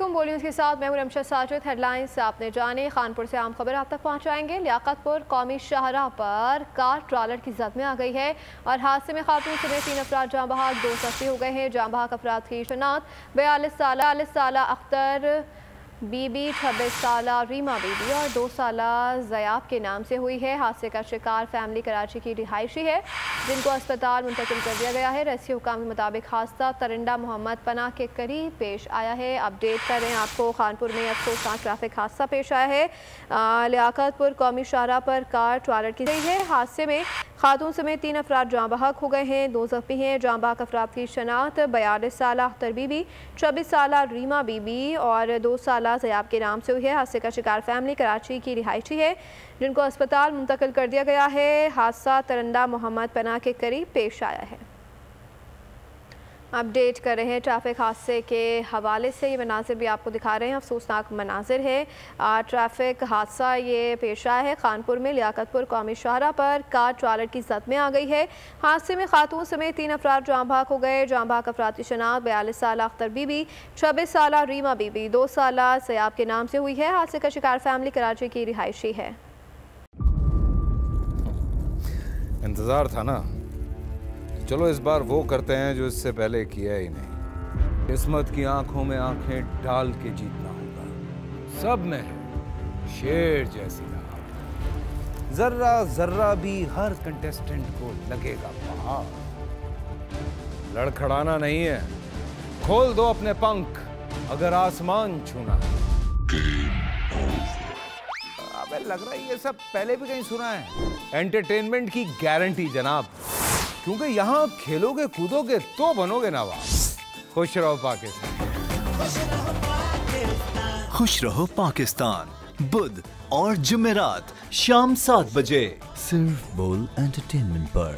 अस्सलामुअलैकुम। बोलिए के साथ मैं हूं रमशा साजिद। हेडलाइंस आपने जाने। खानपुर से आम खबर आप तक पहुंचाएंगे। लियाकतपुर कौमी शाहराह पर कार ट्रालर की जद में आ गई है और हादसे में खातून समेत 3 अफराद जाँ बहक, 2 जख्मी हो गए हैं। जाँ बहक अफराद की शनाख्त 42 साल अख्तर बीबी, 26 साल रीमा बीबी और 2 साल ज़याब के नाम से हुई है। हादसे का शिकार फैमिली कराची की रिहायशी है जिनको अस्पताल मुंतकिल कर दिया गया है। रेस्क्यू हुकाम के मुताबिक हादसा तरंडा मोहम्मद पनाह के करीब पेश आया है। अपडेट करें आपको, खानपुर में अफसोसनाक ट्रैफिक हादसा पेश आया है। लियाकतपुर कौमी शाहराह पर कार ट्रालर की गई है। हादसे में खातून समेत 3 अफराद जाँ बहक हो गए हैं, 2 जख्मी हैं। जाँ बहक अफराद की शनाख्त 42 साल अख्तर बीबी, 26 साल रीमा बीबी और 2 साल ज़याब के नाम से हुई है। हादसे का शिकार फैमिली कराची की रिहायशी है जिनको अस्पताल मुंतकिल कर दिया गया है। हादसा तरंडा मोहम्मद पनाह के करीब पेश आया है। अपडेट कर रहे हैं ट्रैफिक हादसे के हवाले से। ये मनाजिर भी आपको दिखा रहे हैं, अफसोसनाक मनाजिर है। ट्रैफिक हादसा ये पेश आया है खानपुर में लियाकतपुर कौमी शाहराह पर कार ट्रालर की जद में आ गई है। हादसे में खातून समेत 3 अफराद जाँ बहक हो गए। जाँ बहक अफराद की शनाख्त 42 साल अख्तर बीबी, 26 साल रीमा बीबी, 2 साल ज़याब के नाम से हुई है। हादसे का शिकार फैमिली कराची की रिहायशी है। इंतजार था ना, चलो इस बार वो करते हैं जो इससे पहले किया ही नहीं। किस्मत की आंखों में आंखें डाल के जीतना होगा। सब में है शेर जैसी राह, जर्रा जर्रा भी हर कंटेस्टेंट को लगेगा पहाड़। लड़खड़ाना नहीं है, खोल दो अपने पंख अगर आसमान छूना है। अबे लग रहा है ये सब पहले भी कहीं सुना है। एंटरटेनमेंट की गारंटी जनाब, क्योंकि यहाँ खेलोगे कूदोगे तो बनोगे नवाब। खुश रहो पाकिस्तान। खुश रहो पाकिस्तान बुध और जुमेरात शाम 7 बजे सिर्फ बोल एंटरटेनमेंट पर।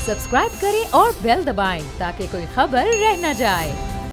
सब्सक्राइब करें और बेल दबाएं ताकि कोई खबर रह न जाए।